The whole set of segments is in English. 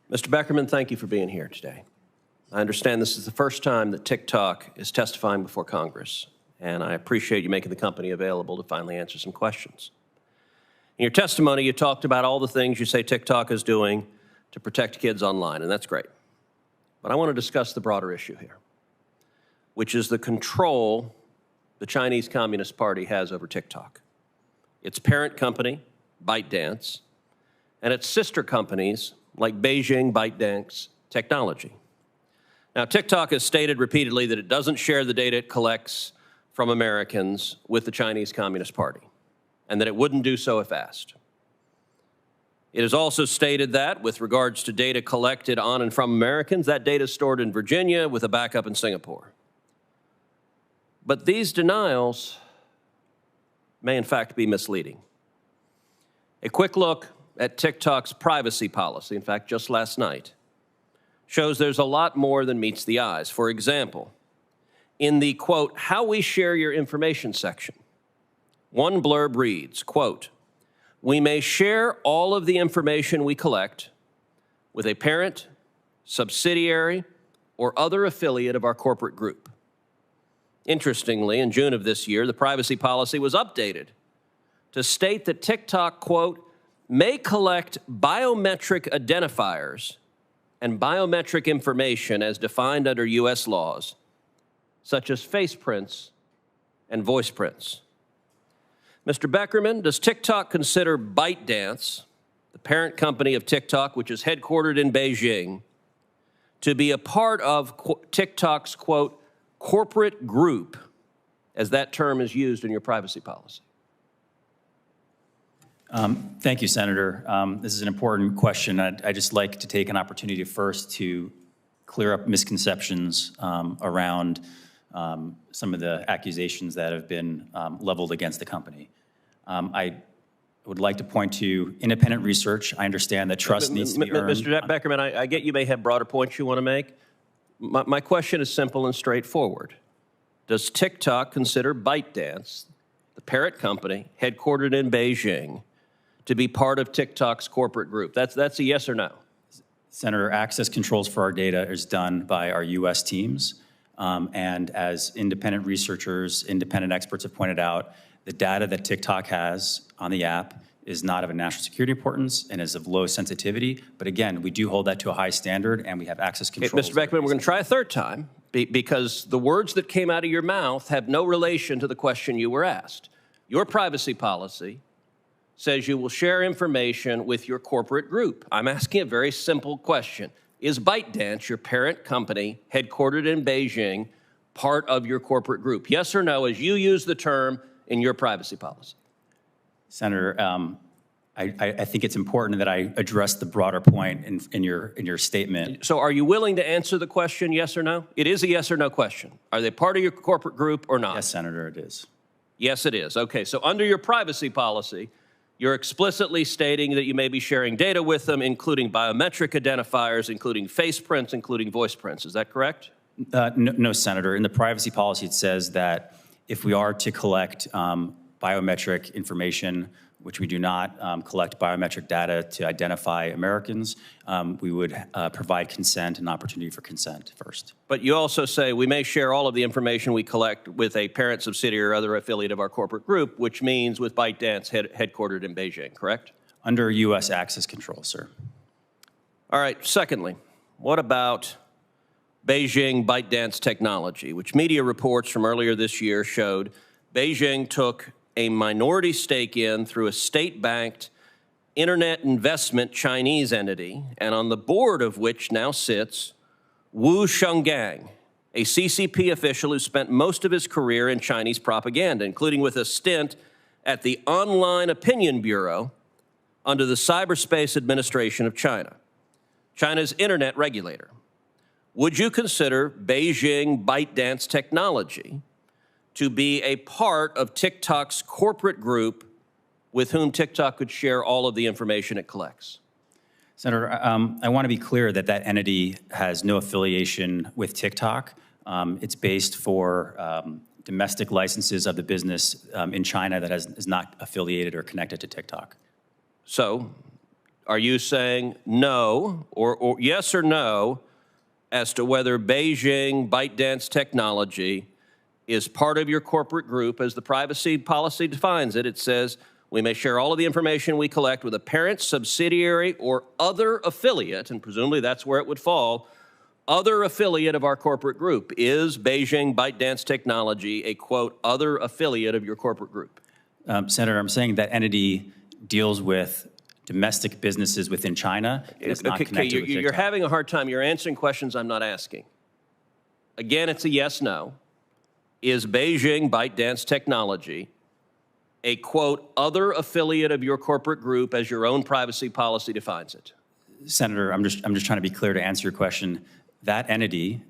Mr. Beckerman, thank you for being here today. I understand this is the first time that TikTok is testifying before Congress, and I appreciate you making the company available to finally answer some questions. In your testimony, you talked about all the things you say TikTok is doing to protect kids online, and that's great. But I want to discuss the broader issue here, which is the control the Chinese Communist Party has over TikTok. Its parent company, ByteDance, and its sister companies like Beijing ByteDance Technology. Now, TikTok has stated repeatedly that it doesn't share the data it collects from Americans with the Chinese Communist Party, and that it wouldn't do so if asked. It has also stated that, with regards to data collected on and from Americans, that data is stored in Virginia with a backup in Singapore. But these denials may in fact be misleading. A quick look at TikTok's privacy policy, in fact, just last night, shows there's a lot more than meets the eyes. For example, in the, quote, how we share your information section, one blurb reads, quote, we may share all of the information we collect with a parent, subsidiary, or other affiliate of our corporate group. Interestingly, in June of this year, the privacy policy was updated to state that TikTok, quote, may collect biometric identifiers and biometric information as defined under U.S. laws, such as face prints and voice prints. Mr. Beckerman, does TikTok consider ByteDance, the parent company of TikTok, which is headquartered in Beijing, to be a part of TikTok's, quote, corporate group, as that term is used in your privacy policy? Thank you, Senator. This is an important question. I'd just like to take an opportunity first to clear up misconceptions around some of the accusations that have been leveled against the company. I would like to point to independent research. I understand that trust needs to be earned. Mr. Beckerman, I get you may have broader points you want to make. My question is simple and straightforward. Does TikTok consider ByteDance, the parent company headquartered in Beijing, to be part of TikTok's corporate group? That's a yes or no. Senator, access controls for our data is done by our U.S. teams. And as independent researchers, independent experts have pointed out, the data that TikTok has on the app is not of a national security importance and is of low sensitivity. But again, we do hold that to a high standard, and we have access controls. Mr. Beckerman, we're going to try a third time because the words that came out of your mouth have no relation to the question you were asked. Your privacy policy says you will share information with your corporate group. I'm asking a very simple question. Is ByteDance, your parent company, headquartered in Beijing, part of your corporate group? Yes or no, as you use the term in your privacy policy? Senator, I think it's important that I address the broader point in your statement. So are you willing to answer the question, yes or no? It is a yes or no question. Are they part of your corporate group or not? Yes, Senator, it is. Yes, it is. Okay, so under your privacy policy, you're explicitly stating that you may be sharing data with them, including biometric identifiers, including face prints, including voice prints. Is that correct? No, Senator. In the privacy policy, it says that if we are to collect biometric information, which we do not collect biometric data to identify Americans, we would provide consent and opportunity for consent first. But you also say we may share all of the information we collect with a parent, subsidiary, or other affiliate of our corporate group, which means with ByteDance headquartered in Beijing, correct? Under U.S. access control, sir. All right, secondly, what about Beijing ByteDance Technology, which media reports from earlier this year showed Beijing took a minority stake in through a state-backed internet investment Chinese entity, and on the board of which now sits Wu Shenggang, a CCP official who spent most of his career in Chinese propaganda, including with a stint at the Online Opinion Bureau under the Cyberspace Administration of China, China's internet regulator. Would you consider Beijing ByteDance Technology to be a part of TikTok's corporate group with whom TikTok could share all of the information it collects? Senator, I want to be clear that that entity has no affiliation with TikTok. It's based for domestic licenses of the business in China that is not affiliated or connected to TikTok. So, Are you saying no, or yes or no, as to whether Beijing ByteDance technology is part of your corporate group as the privacy policy defines it? It says, we may share all of the information we collect with a parent, subsidiary, or other affiliate, and presumably that's where it would fall, other affiliate of our corporate group. Is Beijing ByteDance technology a, quote, other affiliate of your corporate group? Senator, I'm saying that entity deals with domestic businesses within China. It's not connected with TikTok. You're having a hard time. You're answering questions I'm not asking. Again, it's a yes, no. Is Beijing ByteDance technology a, quote, other affiliate of your corporate group as your own privacy policy defines it? Senator, I'm just trying to be clear to answer your question. That entity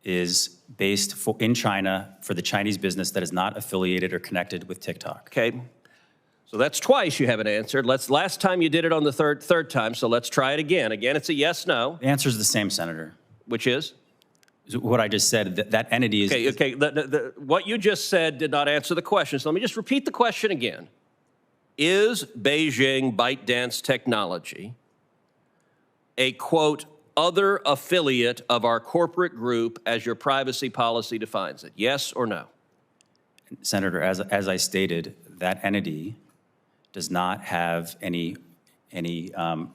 is based in China for the Chinese business that is not affiliated or connected with TikTok. Okay. So that's twice you haven't answered. Last time you did it on the third time, so let's try it again. Again, it's a yes, no. The answer is the same, Senator. Which is? What I just said, that entity is... Okay. What you just said did not answer the question, so let me just repeat the question again. Is Beijing ByteDance technology a, quote, other affiliate of our corporate group as your privacy policy defines it? Yes or no? Senator, as I stated, that entity does not have any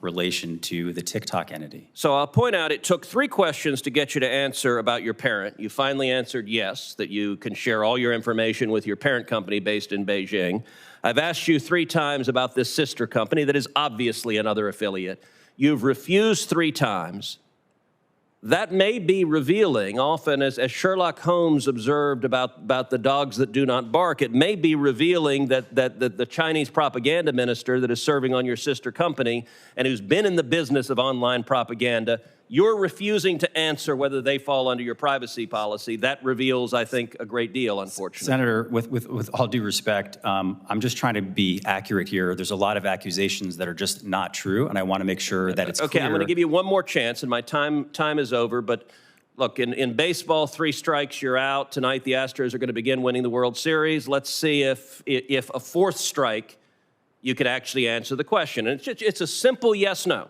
relation to the TikTok entity. So I'll point out it took 3 questions to get you to answer about your parent. You finally answered yes, that you can share all your information with your parent company based in Beijing. I've asked you 3 times about this sister company that is obviously another affiliate. You've refused 3 times. That may be revealing, often as Sherlock Holmes observed about the dogs that do not bark, it may be revealing that the Chinese propaganda minister that is serving on your sister company and who's been in the business of online propaganda, you're refusing to answer whether they fall under your privacy policy. That reveals, I think, a great deal, unfortunately. Senator, with all due respect, I'm just trying to be accurate here. There's a lot of accusations that are just not true, and I want to make sure that it's okay, clear. I'm going to give you one more chance, and my time is over. But look, in baseball, 3 strikes, you're out. Tonight, the Astros are going to begin winning the World Series. Let's see if a 4th strike, you could actually answer the question. And it's a simple yes, no.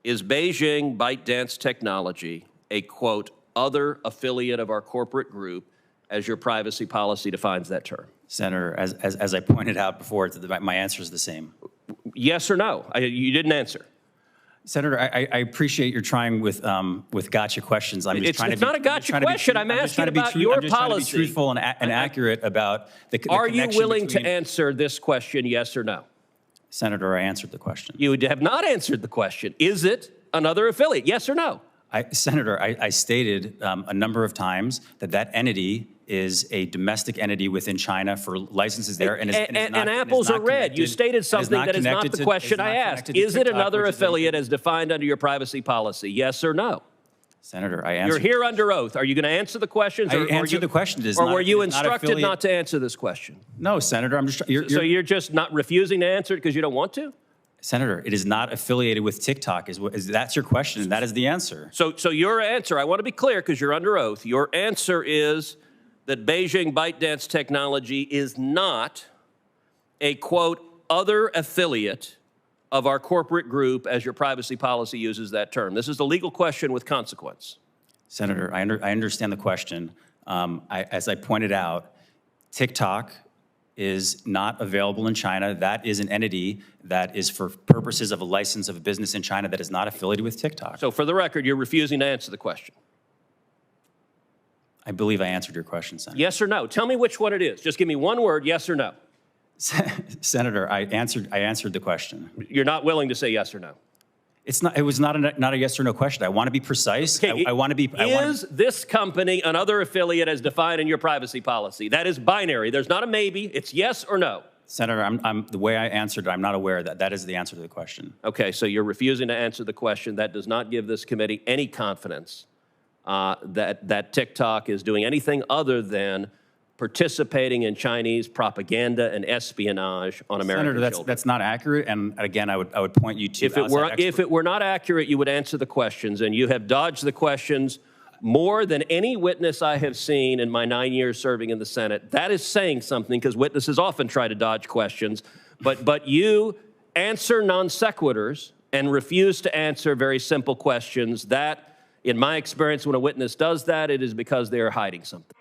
Is Beijing ByteDance technology a, quote, other affiliate of our corporate group as your privacy policy defines that term? Senator, as I pointed out before, my answer is the same. Yes or no? You didn't answer. Senator, I appreciate you're trying with gotcha questions. It's not a gotcha question. I'm asking about your policy. I'm just trying to be truthful and accurate about the connection. Are you willing to answer this question, yes or no? Senator, I answered the question. You have not answered the question. Is it another affiliate, yes or no? Senator, I stated a number of times that entity is a domestic entity within China for licenses there. And apples are red. You stated something that is not the question I asked. Is it another affiliate as defined under your privacy policy, yes or no? Senator, I answered. You're here under oath. Are you going to answer the questions? I answered the question. Or were you instructed not to answer this question? No, Senator. I'm just. So you're just not refusing to answer it because you don't want to? Senator, it is not affiliated with TikTok. That's your question, and that is the answer. So your answer, I want to be clear because you're under oath. Your answer is that Beijing ByteDance technology is not a, quote, other affiliate of our corporate group as your privacy policy uses that term. This is a legal question with consequence. Senator, I understand the question. As I pointed out, TikTok is not available in China. That is an entity that is for purposes of a license of a business in China that is not affiliated with TikTok. So for the record, you're refusing to answer the question. I believe I answered your question, Senator. Yes or no? Tell me which one it is. Just give me one word, yes or no. Senator, I answered the question. You're not willing to say yes or no? It was not a yes or no question. I want to be precise. Okay, is this company another affiliate as defined in your privacy policy? That is binary. There's not a maybe. It's yes or no. Senator, the way I answered it, I'm not aware that is the answer to the question. Okay, so you're refusing to answer the question. That does not give this committee any confidence that TikTok is doing anything other than participating in Chinese propaganda and espionage on American children. Senator, that's not accurate. And again, I would point you to if it were not accurate, you would answer the questions, and you have dodged the questions more than any witness I have seen in my 9 years serving in the Senate. That is saying something because witnesses often try to dodge questions, but you answer non sequiturs and refuse to answer very simple questions. That, in my experience, when a witness does that, it is because they are hiding something.